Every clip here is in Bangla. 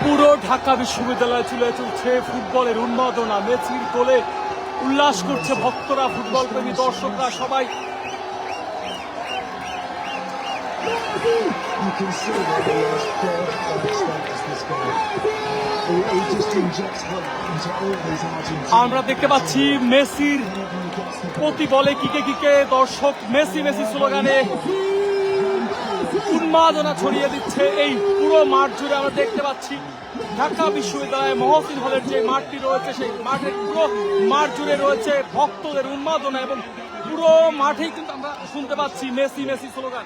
পুরো ঢাকা বিশ্ববিদ্যালয়ে চলছে ফুটবলের উন্মাদনা। মেসির গোলে উল্লাস করছে ভক্তরা, ফুটবল প্রেমী দর্শকরা সবাই। আমরা দেখতে পাচ্ছি মেসির প্রতি বলে কিকে কিকে দর্শক মেসি মেসি স্লোগানে উন্মাদনা ছড়িয়ে দিচ্ছে এই পুরো মাঠ জুড়ে। আমরা দেখতে পাচ্ছি ঢাকা বিশ্ববিদ্যালয়ে মহসিন হলের যে মাঠটি রয়েছে সেই মাঠের পুরো মাঠ জুড়ে রয়েছে ভক্তদের উন্মাদনা এবং পুরো মাঠেই কিন্তু আমরা শুনতে পাচ্ছি Messi Messi slogan.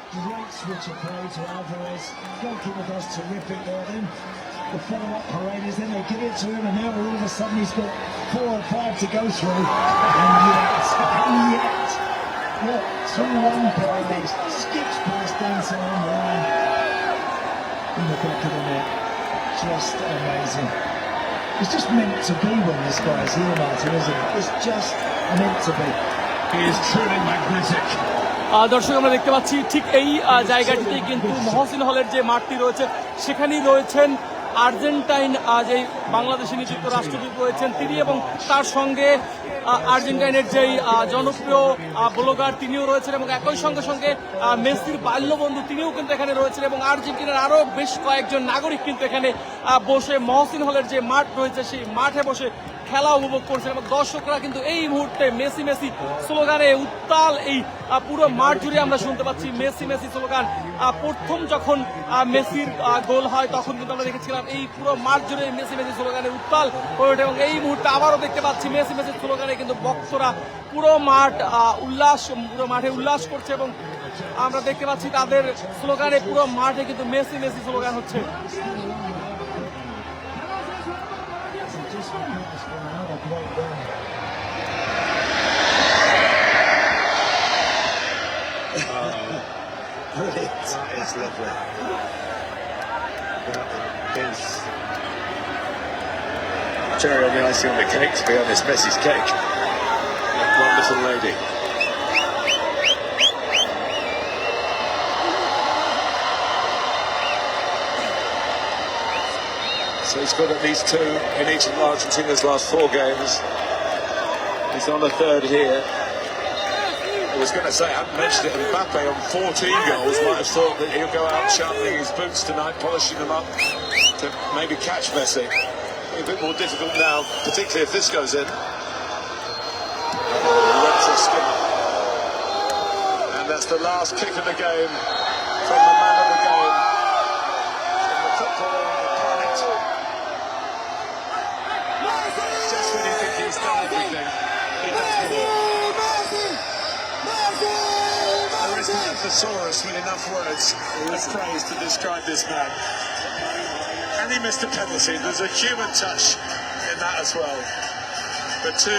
The follow-up parade is then they give it to him and now all of a sudden he's got 4 or 5 to go through and yet what 2-1 parade skips past inside the line in the back of the net. Just amazing. It's just meant to be when this guy's here, Martin, isn't it? It's just meant to be. He is truly magnetic. দর্শক আমরা দেখতে পাচ্ছি ঠিক এই জায়গাটিতেই কিন্তু মহসিন হলের যে মাঠটি রয়েছে সেখানেই রয়েছেন আর্জেন্টাইন যে বাংলাদেশে নিযুক্ত রাষ্ট্রদূত রয়েছেন তিনি, এবং তার সঙ্গে আর্জেন্টাইনের যেই জনপ্রিয় ব্লগার তিনিও রয়েছেন, এবং একই সঙ্গে সঙ্গে মেসির বাল্যবন্ধু তিনিও কিন্তু এখানে রয়েছেন, এবং আর্জেন্টিনার আরও বেশ কয়েকজন নাগরিক কিন্তু এখানে বসে মহসিন হলের যে মাঠ রয়েছে সেই মাঠে বসে খেলা উপভোগ করছেন। এবং দর্শকরা কিন্তু এই মুহূর্তে মেসি মেসি স্লোগানে উত্তাল। এই পুরো মাঠ জুড়ে আমরা শুনতে পাচ্ছি মেসি মেসি স্লোগান। প্রথম যখন মেসির গোল হয় তখন কিন্তু আমরা দেখেছিলাম এই পুরো মাঠ জুড়ে মেসি মেসি স্লোগানে উত্তাল হয়ে ওঠে, এবং এই মুহূর্তে আবারও দেখতে পাচ্ছি মেসি মেসি স্লোগানে কিন্তু ভক্তরা পুরো মাঠ পুরো মাঠে উল্লাস করছে, এবং আমরা দেখতে পাচ্ছি তাদের স্লোগানে পুরো মাঠে কিন্তু মেসি মেসি স্লোগান হচ্ছে। It's lovely. That is cherry on the icing on the cake, to be honest. Messi's cake. That wonderful lady. So he's got at least 2 in each of Argentina's last 4 games. He's on the 3rd here. I was going to say, I haven't mentioned it, Mbappe on 14 goals might have thought that he'll go out sharpening his boots tonight, polishing them up to maybe catch Messi. A bit more difficult now, particularly if this goes in. And that's the last kick of the game from the man of the game, from the footballer on the planet. Just when you think he's done everything, he does more. There isn't a thesaurus with enough words of praise to describe this man. And he missed a penalty. There's a human touch in that as well. But 2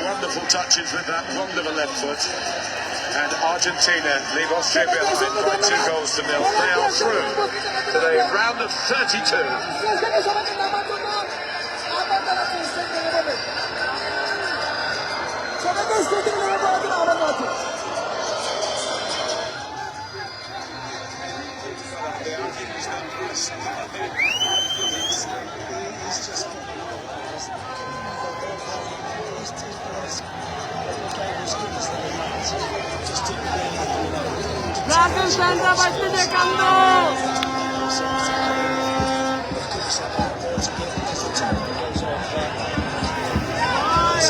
wonderful touches with that wonderful left foot. And Argentina leave Austria behind by 2 goals to 0. They are through to the round of 32. Brazil sandra başlayacak anda.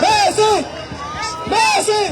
Messi! Messi!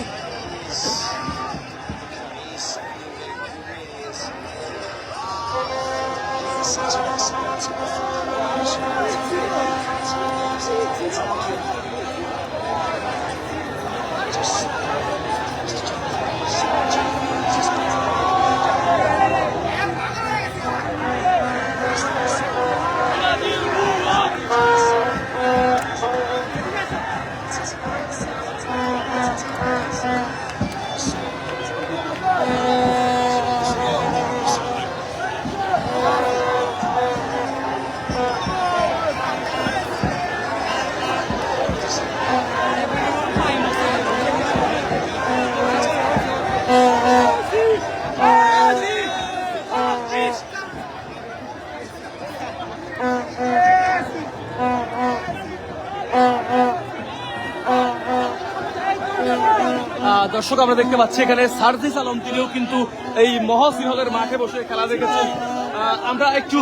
দর্শক আমরা দেখতে পাচ্ছি এখানে সার্জিস আলম তিনিও কিন্তু এই মহসিন হলের মাঠে বসে খেলা দেখেছেন। আমরা একটু